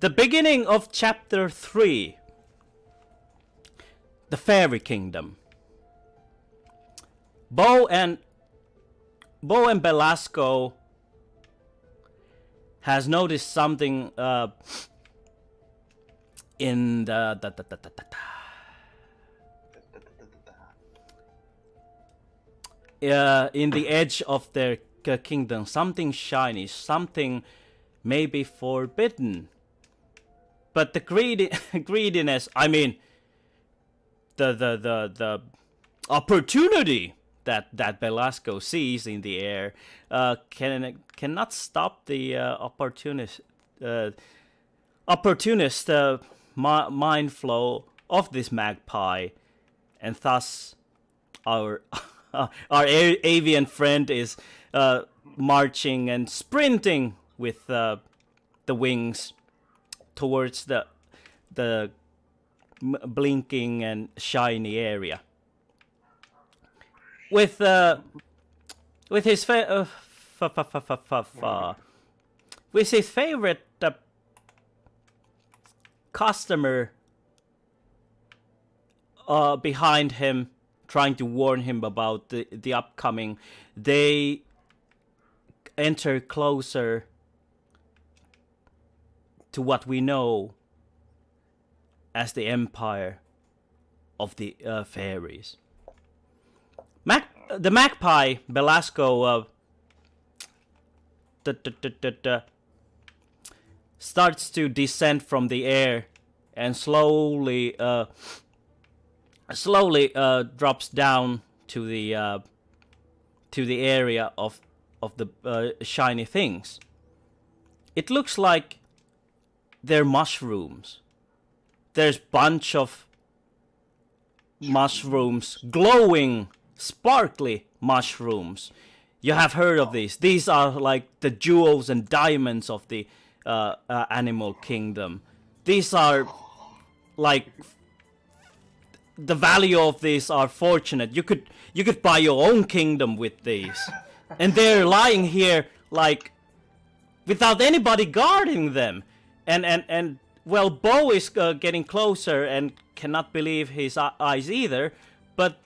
The beginning of chapter 3. The Fairy Kingdom. Bo and Belasco has noticed something in the edge of their kingdom. Something shiny, something maybe forbidden. But the greediness, I mean, the opportunity that Belasco sees in the air cannot stop the opportunist mind flow of this magpie, and thus our avian friend is marching and sprinting with the wings towards the blinking and shiny area. With his favorite customer behind him, trying to warn him about the upcoming, they enter closer to what we know as the empire of the fairies. The magpie, Belasco, starts to descend from the air and slowly drops down to the area of the shiny things. It looks like they're mushrooms. There's bunch of mushrooms, glowing, sparkly mushrooms. You have heard of these. These are like the jewels and diamonds of the animal kingdom. These are like, the value of these are fortunate. You could buy your own kingdom with these. And they're lying here like without anybody guarding them. And well, Bo is getting closer and cannot believe his eyes either, but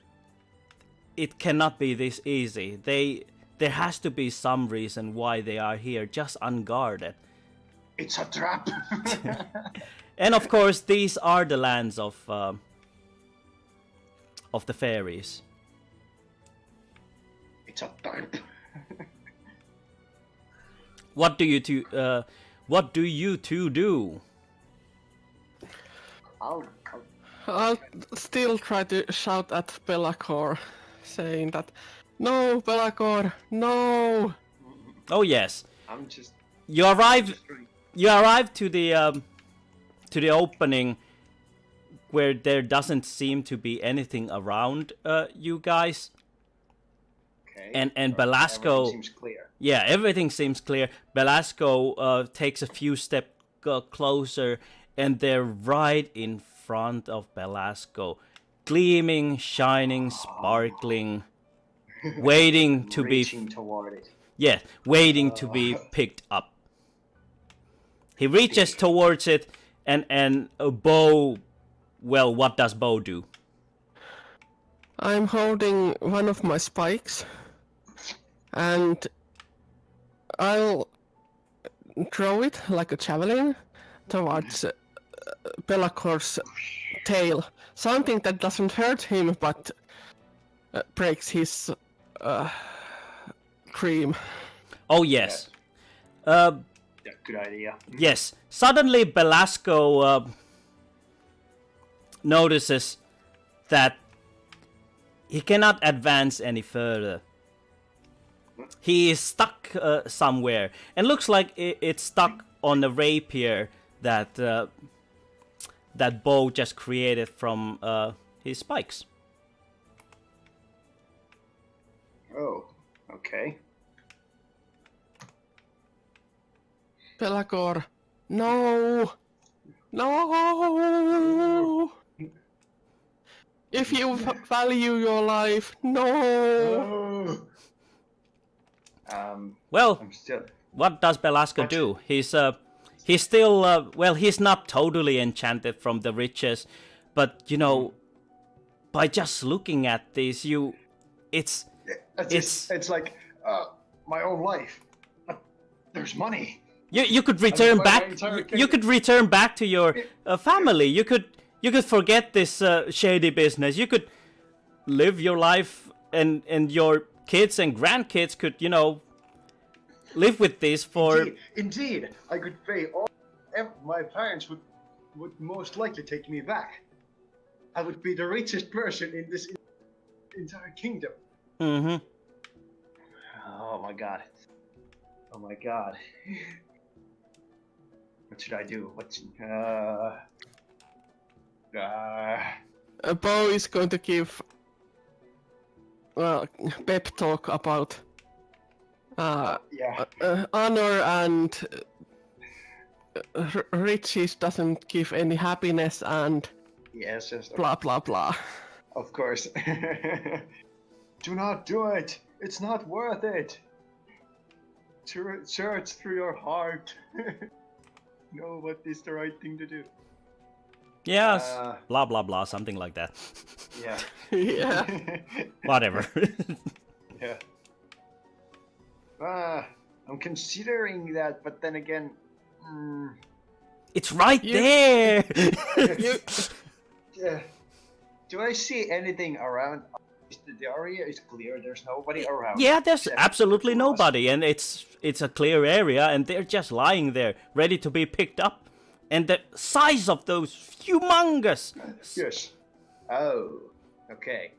it cannot be this easy. There has to be some reason why they are here, just unguarded. It's a trap. And of course, these are the lands of the fairies. It's a trap. What do you two do? I'll still try to shout at Belacor, saying that, "No, Belacor, no!" Oh yes. I'm just. You arrive to the opening where there doesn't seem to be anything around you guys. Okay. And Belasco. Everything seems clear. Yeah, everything seems clear. Belasco takes a few steps closer, and they're right in front of Belasco, gleaming, shining, sparkling, waiting to Reaching toward it. Yeah, waiting to be picked up. He reaches towards it, and Bo. Well, what does Bo do? I'm holding one of my spikes, and I'll throw it like a javelin towards Bellacor's tail. Something that doesn't hurt him, but breaks his cream. Oh, yes. Yeah, good idea. Yes. Suddenly, Belasco notices that he cannot advance any further. He is stuck somewhere, and looks like it's stuck on a rapier that Bo just created from his spikes. Oh, okay. Belacor, no! No! If you value your life, no! Well, I'm still. what does Belasco do? He's He's still, well, he's not totally enchanted from the riches, but you know, by just looking at this, it's It's like my own life. There's money. you could return my back. entire You kingdom. could return back to your family. You could forget this shady business. You could live your life, and your kids and grandkids could, you know, live with this for. Indeed, I could pay all. My parents would most likely take me back. I would be the richest person in this entire kingdom. Mm-hmm. Oh my god. Oh my god. What should I do? Bo is going to give pep talk about Yeah. honor and riches doesn't give any happiness and Yes. blah blah blah. Of course. Do not do it. It's not worth it. Search through your heart. Know what is the right thing to do. Yes. Blah blah blah. Something like that. Yeah. Yeah. Whatever. Yeah. I'm considering that, but then again, It's right there. yeah. Do I see anything around? The area is clear. There's nobody around. Yeah, there's except absolutely us. nobody, and it's a clear area, and they're just lying there, ready to be picked up. And the size of those humongous. Yes. Oh. Okay.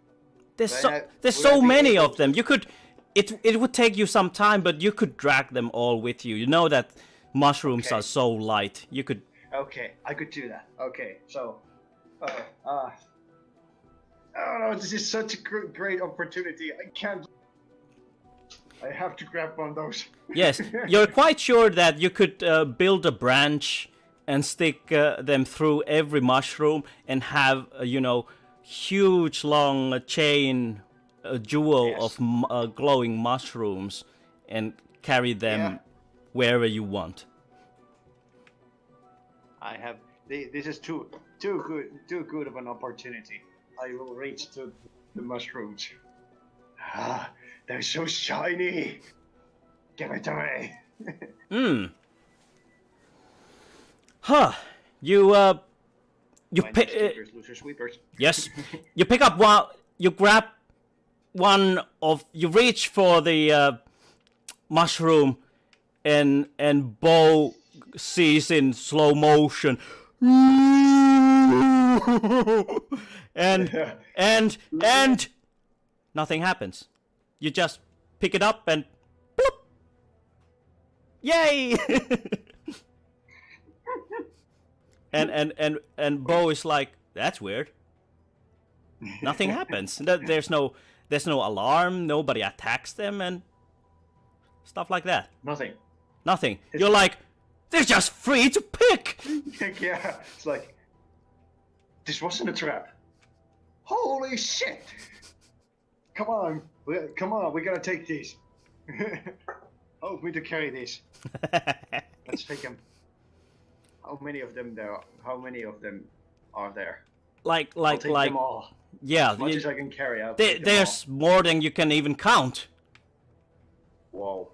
There's Then there's would I so be many able of them. You could. It would take you some time, but you could drag them all with you. You know that mushrooms Okay. are so light. You could. Okay, I could do that. Okay, so, oh no, this is such a great opportunity. I can't. I have to grab one of those. Yes, you're quite sure that you could build a branch and stick them through every mushroom and have, you know, huge long chain, jewel Yes. of glowing mushrooms and carry them Yeah. wherever you want. I have. This is too good of an opportunity. I will reach to the mushrooms. Ah, they're so shiny. Give it to me. Hmm. Huh. You Find sweepers, loser sweepers. yes. You pick up one. You grab one of. You reach for the mushroom, and Bo sees in slow motion. and nothing happens. You just pick it up and bloop. Yay! and Bo is like, that's weird. Nothing happens. There's no alarm. Nobody attacks them and stuff like that. Nothing. Nothing. You're like, they're just free to pick. Yeah, it's like, this wasn't a trap. Holy shit! Come on, we gotta take these. Help me to carry these. Let's take them. How many of them there? How many of them are there? I'll take them all. Yeah. As much as I can carry. I'll take them There's more than you can even count. all. Whoa.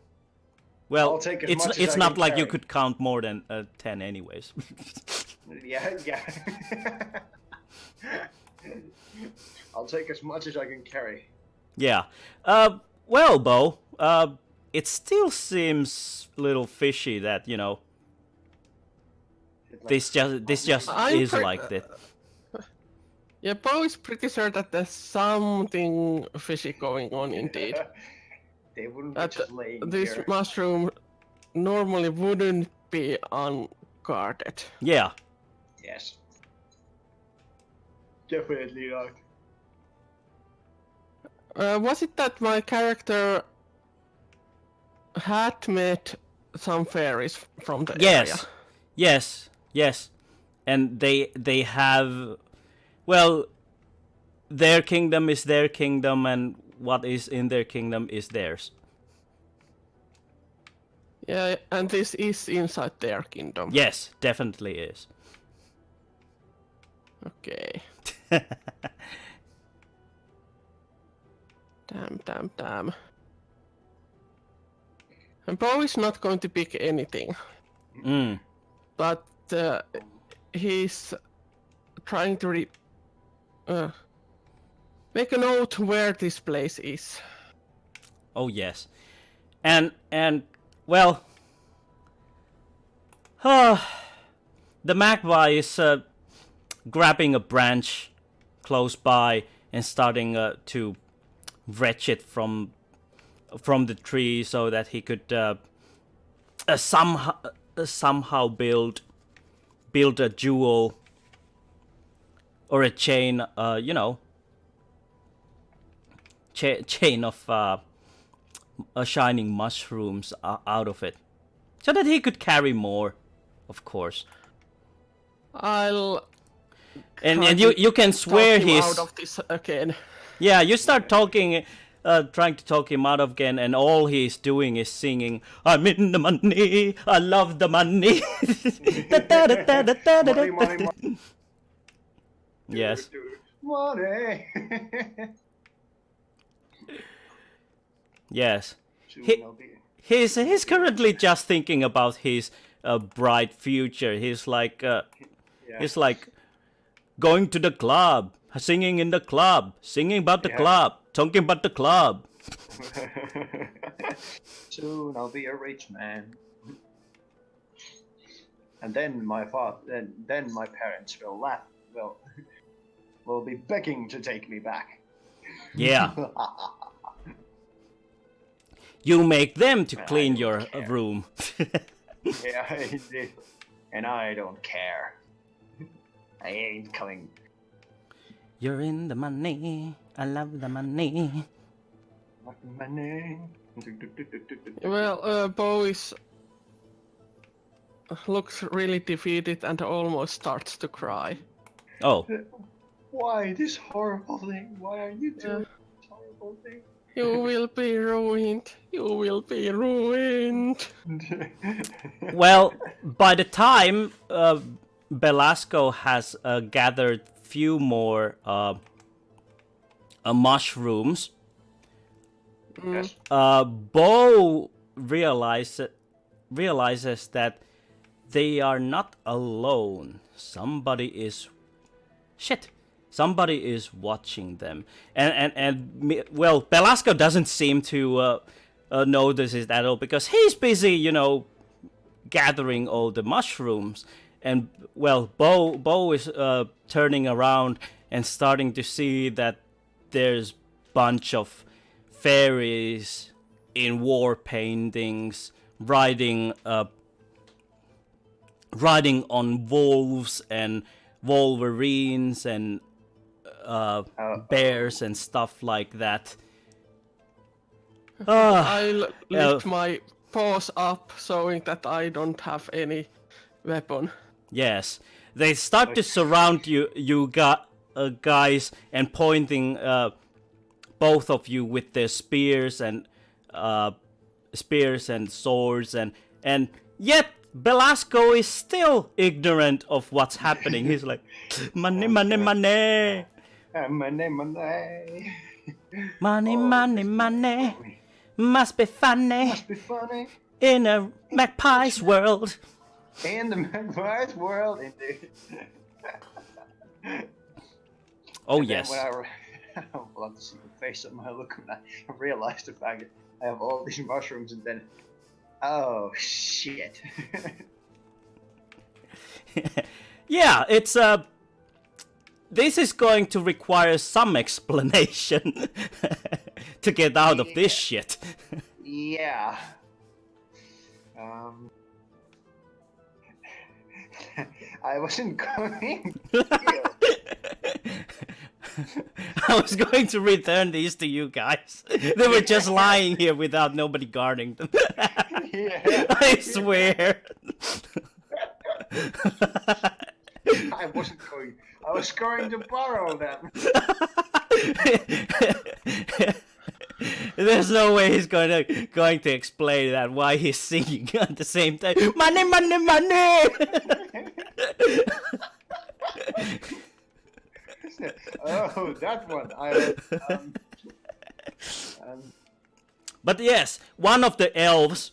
Well, I'll take as much as it's I not can like you carry. could count more than 10 anyways. Yeah. I'll take as much as I can carry. Yeah. Well, Bo, it still seems a little fishy that, you know, It's like, this just I'm is pre- like that. Yeah, Bo is pretty sure that there's something fishy going on indeed. They wouldn't be That just laying this here. mushroom normally wouldn't be unguarded. Yeah. Yes. Definitely not. Was it that my character had met some fairies from the area? Yes. And they have, well, their kingdom is their kingdom, and what is in their kingdom is theirs. Yeah, and this is inside their kingdom. Yes, definitely is. Okay. Damn. And Bo is not going to pick anything, Mm. but he's trying to make a note where this place is. Oh yes, and well, the magpie is grabbing a branch close by and starting to wrench it from the tree so that he could somehow build a jewel or a chain, chain of shining mushrooms out of it, so that he could carry more, of course. I'll And try you can to swear talk him he's out of this again. yeah. You start talking, trying to talk him out of again, and all he's doing is singing, "I'm in the money, I love the money." Money. Yes. Money. Yes. Soon I'll be- He's currently just thinking about his bright future. He's like going to the club, singing in the club, singing about the club, talking about the club. Soon I'll be a rich man. And then my parents will laugh. Will be begging to take me back. Yeah. You make them to I clean don't your care. room. Yeah, indeed. And I don't care. I ain't coming. You're in the money. I love the money. Money. Well, Bo looks really defeated and almost starts to cry. Oh, Why this horrible thing? Why are you doing this horrible thing? You will be ruined. You will be ruined. well, by the time Belasco has gathered few more mushrooms, Yes. Bo realizes that they are not alone. Somebody is watching them, and well, Belasco doesn't seem to notice it at all because he's busy, gathering all the mushrooms. And well, Bo is turning around and starting to see that there's bunch of fairies in war paintings riding on wolves and wolverines and bears and stuff like that. I lift my paws up, showing that I don't have any weapon. Yes, they start to surround you guys, and pointing both of you with their spears and swords, and yet Belasco is still ignorant of what's happening. He's like, money, money, money, Money. money, money, money. Must be funny Must be funny. in a magpie's world. In the magpie's world, indeed. Oh And then yes. when I'm glad to see the face on my look when I realized the fact that I have all these mushrooms, and then, oh shit. Yeah, it's this is going to require some explanation to get out of this shit. Yeah. I wasn't going. I was going to return these to you guys. They were just lying here without nobody guarding them. Yeah. I swear. I wasn't going. I was going to borrow them. There's no way he's going to explain that why he's singing at the same time. Money, money, money. Oh, that one. But yes, one of the elves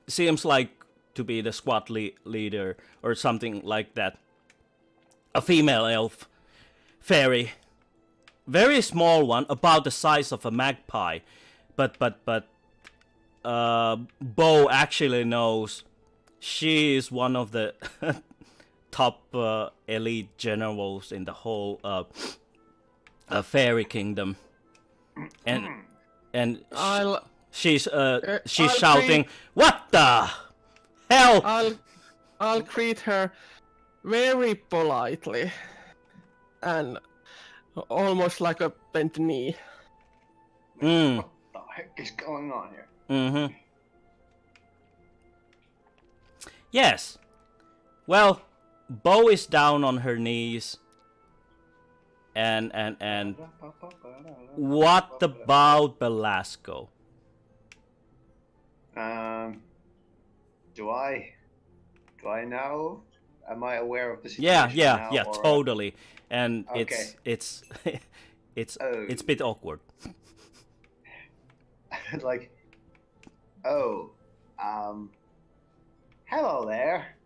seems like to be the squad leader or something like that. A female elf, fairy, very small one, about the size of a magpie. But Bo actually knows she is one of the top elite generals in the whole fairy kingdom, and she's shouting, "What the hell?" I'll greet her very politely and almost like a bent knee. What the heck is going on here? Mm-hmm. Yes. Well, Bo is down on her knees. And what about Belasco? Do I know? Am I aware of the situation? Yeah, or... totally. And Okay. it's a bit awkward. Like, hello there.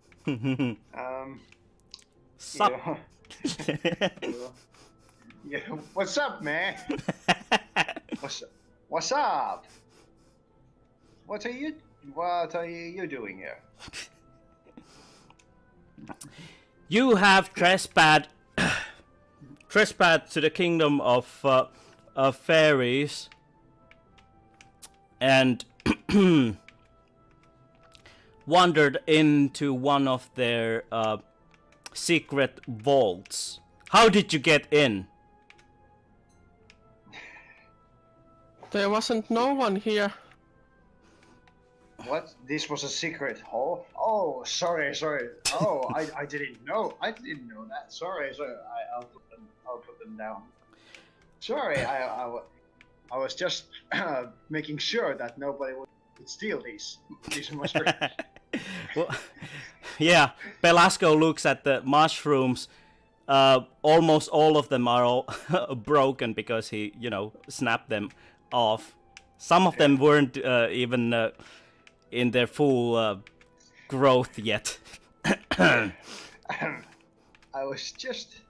Sup? Yeah, what's up, man? What's up? What are you doing here? You have trespassed to the kingdom of fairies, and wandered into one of their secret vaults. How did you get in? There wasn't no one here. What? This was a secret hall? Oh, sorry. Oh, I didn't know. I didn't know that. Sorry. I'll put them down. Sorry, I was just making sure that nobody would steal these mushrooms. Well, yeah, Belasco looks at the mushrooms. Almost all of them are all broken because he, snapped them off. Some of them weren't even in their full growth yet. I was just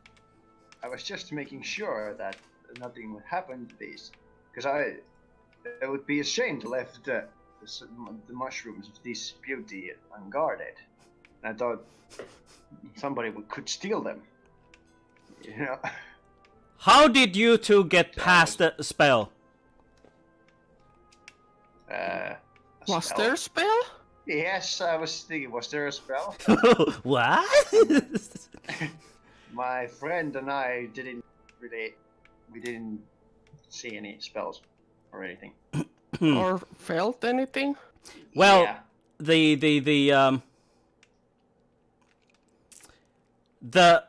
making sure that nothing would happen to these, because it would be a shame to left the mushrooms of this beauty unguarded. And I thought somebody could steal them. How did you two get past the spell? Was there a spell? Yes, I was thinking, was there a spell? What? My friend and I didn't see any spells or anything. Or felt anything? Well, yeah. the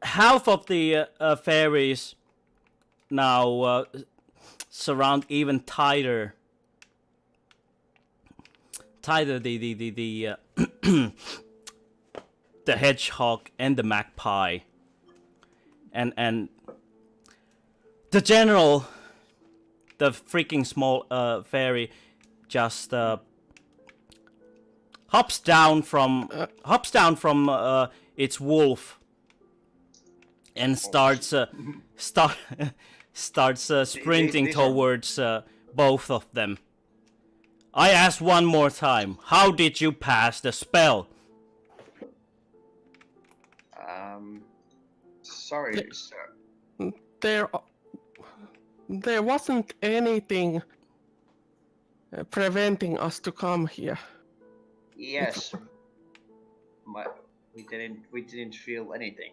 half of the fairies now surround even tighter the the hedgehog and the magpie, and the general, the freaking small fairy, just hops down from its wolf and starts sprinting These are- towards both of them. I ask one more time, how did you pass the spell? Sorry, sir. There wasn't anything preventing us to come here. Yes, but we didn't feel anything.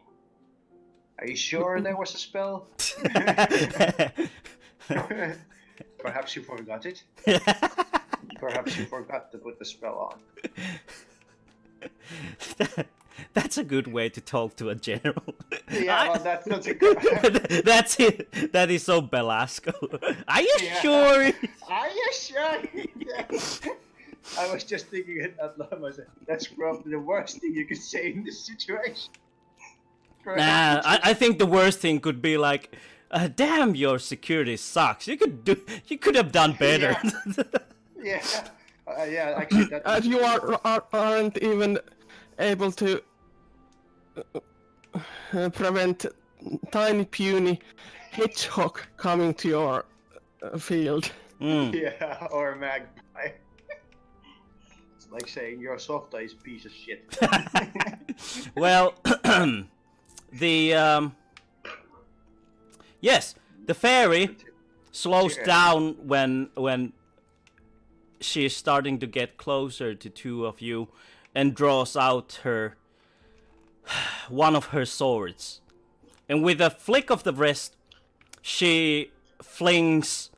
Are you sure there was a spell? Perhaps you forgot it. Perhaps you forgot to put the spell on. That's a good way to talk to a general. Yeah, well, that's not a good. That's it. That is so Belasco. Are you Yeah. sure? Are you sure? Yeah. I was just thinking it out loud. Myself. That's probably the worst thing you could say in this situation. Nah, I think the worst thing could be like, damn, your security sucks. You could have done better. Yeah. Yeah, actually, that. And you aren't even able to prevent tiny puny hedgehog coming to your field. Yeah, or a magpie. It's like saying your softa is a piece of shit. Well, yes, the fairy slows down when she's starting to get closer to two of you, and draws out one of her swords, and with a flick of the wrist, she flings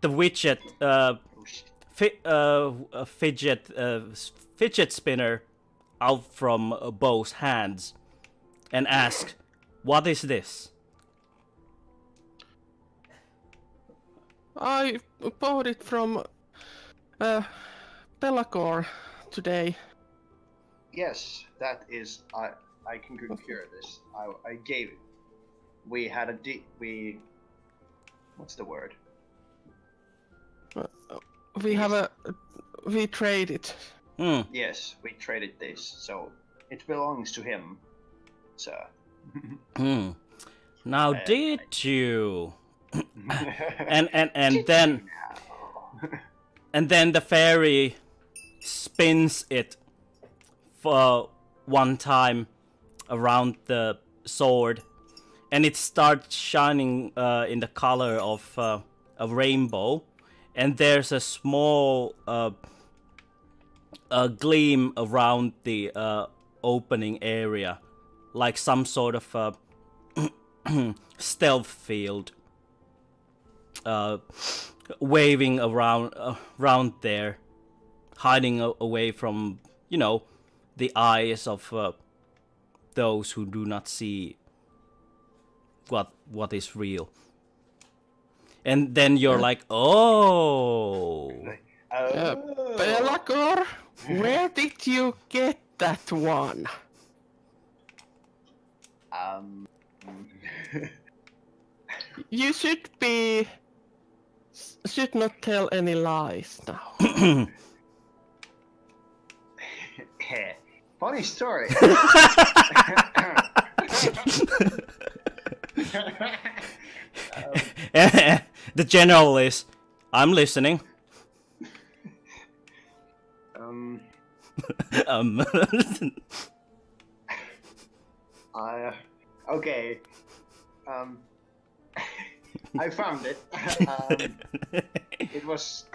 the fidget spinner out from Bo's hands, and asks, "What is this?" I bought it from Pelagor today. Yes, that is. I can concur this. I gave it. We had what's the word? We traded. Yes, we traded this, so it belongs to him, sir. Now, did you? and then the fairy spins it for one time around the sword, and it starts shining in the color of a rainbow, and there's a small gleam around the opening area, like some sort of stealth field waving around there, hiding away from, the eyes of those who do not see what is real. And then you're like, oh. Pelagor, where did you get that one? You should not tell any lies now. Funny story. The general is, I'm listening. Okay. I found it. It was.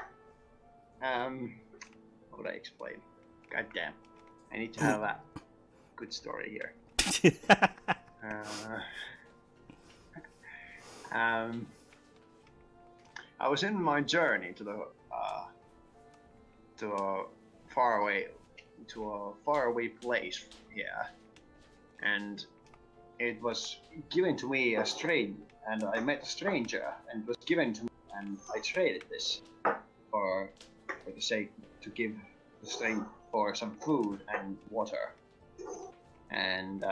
How would I explain? God damn. I need to have a good story here. I was in my journey to a faraway place here, and it was given to me and I met a stranger, and it was given to me, and I traded this for the sake to give the stranger for some food and water, and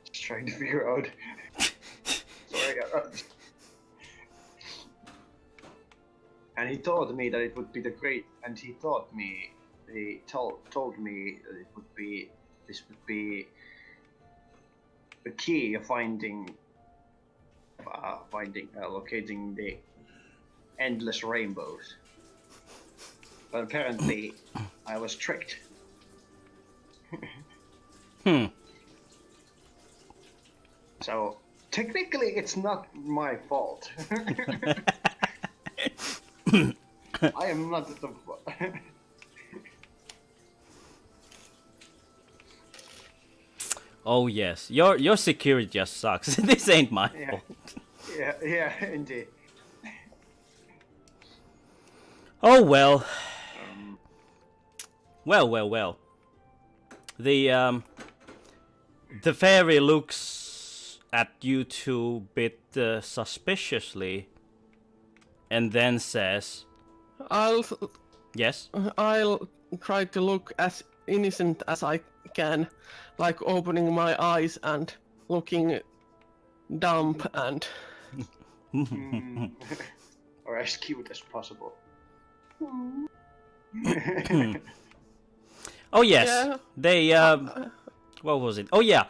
just trying to figure out. Sorry. And he told me that it would be he told me that this would be the key of locating the endless rainbows. But apparently, I was tricked. So technically, it's not my fault. I am not the. Oh yes, your security just sucks. This ain't my fault. Yeah, indeed. Oh well. Well. The fairy looks at you two a bit suspiciously, and then says, "Yes." I'll try to look as innocent as I can, like opening my eyes and looking dumb and or as cute as possible. Oh yes, Yeah. they. What was it? Oh yeah.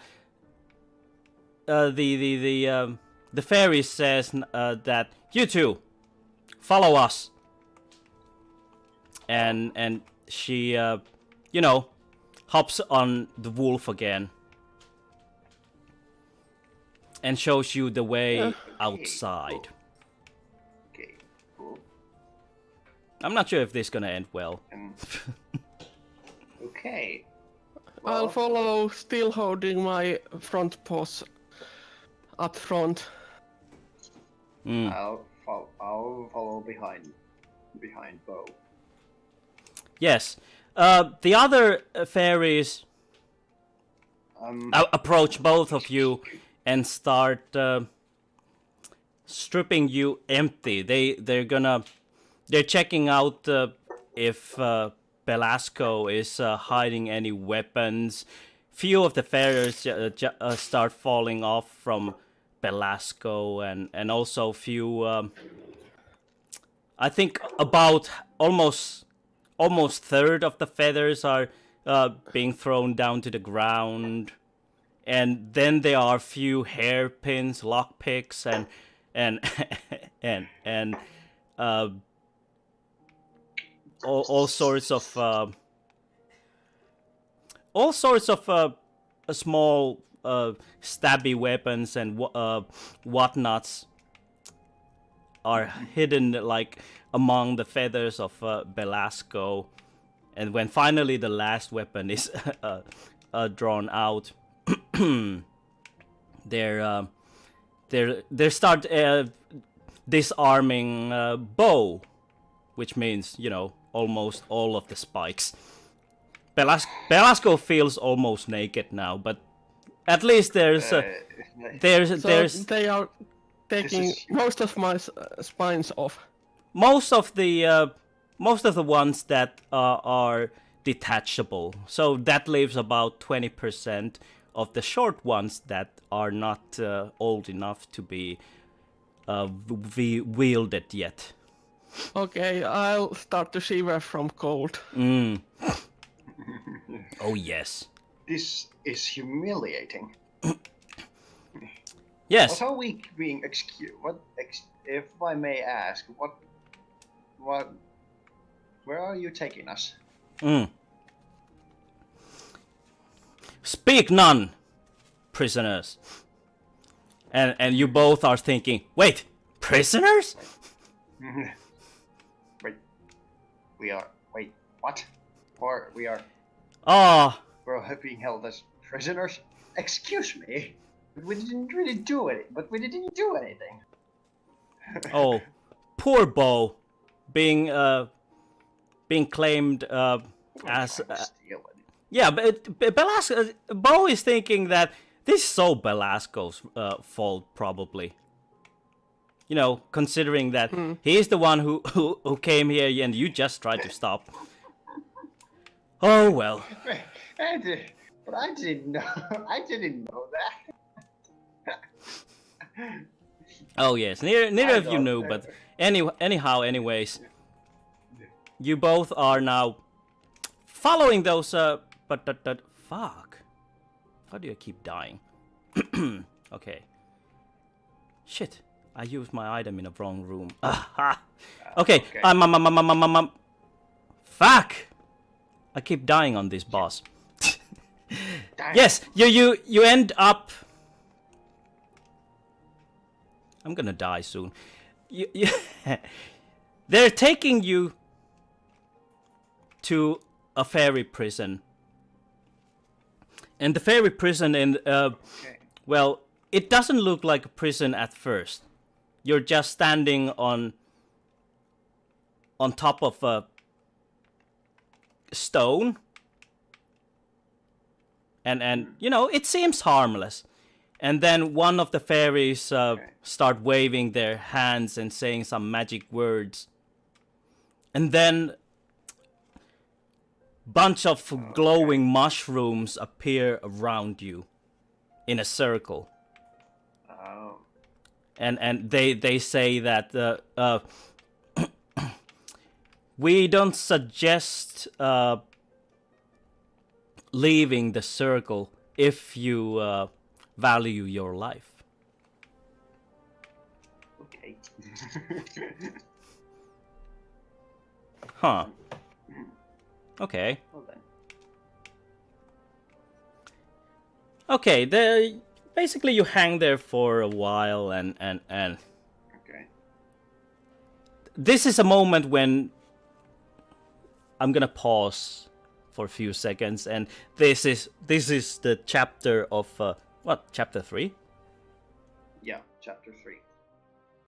The fairy says that you two follow us, and she hops on the wolf again and shows you the way outside. Okay, cool. I'm not sure if this is gonna end well. Okay. I'll follow, still holding my front paws up front. I'll follow behind Bo. Yes. The other fairies approach both of you and start stripping you empty. They're checking out if Belasco is hiding any weapons. Few of the fairies start falling off from Belasco, and also few. I think about almost third of the feathers are being thrown down to the ground, and then there are few hairpins, lockpicks, and all sorts of small stabby weapons and whatnots are hidden like among the feathers of Belasco, and when finally the last weapon is drawn out, they start disarming Bo, which means almost all of the spikes. Belasco feels almost naked now, but at least there's They are taking most of my spines off. most of the ones that are detachable. So that leaves about 20% of the short ones that are not old enough to be wielded yet. Okay, I'll start to shiver from cold. Oh yes. This is humiliating. Yes. What are we being excused? If I may ask, where are you taking us? Speak none, prisoners. And you both are thinking, wait, prisoners? Wait, what? Or we are we're being held as prisoners? Excuse me, but we didn't really do it. But we didn't do anything. Oh, poor Bo, being claimed as. Steal it. Yeah, but Belasco, Bo is thinking that this is so Belasco's fault, probably. Considering that he's the one who came here and you just tried to stop. Oh well. But I didn't know. I didn't know that. Oh yes, neither of you knew, but anyways, you both are now following those. But fuck. How do you keep dying? Okay. Shit. I used my item in the wrong room. Aha. Okay. Fuck. I keep dying on this boss. Yes, you end up. I'm gonna die soon. They're taking you to a fairy prison, and the fairy prison, well, it doesn't look like a prison at first. You're just standing on top of a stone, and you know, it seems harmless. And then one of the fairies start waving their hands and saying some magic words. And then bunch of glowing mushrooms appear around you in a circle. Oh. And they say that we don't suggest leaving the circle if you value your life. Okay. Huh. Okay. Well then. Okay, basically you hang there for a while and Okay. this is a moment when I'm gonna pause for a few seconds, and this is the chapter of what, chapter 3? Yeah, chapter 3.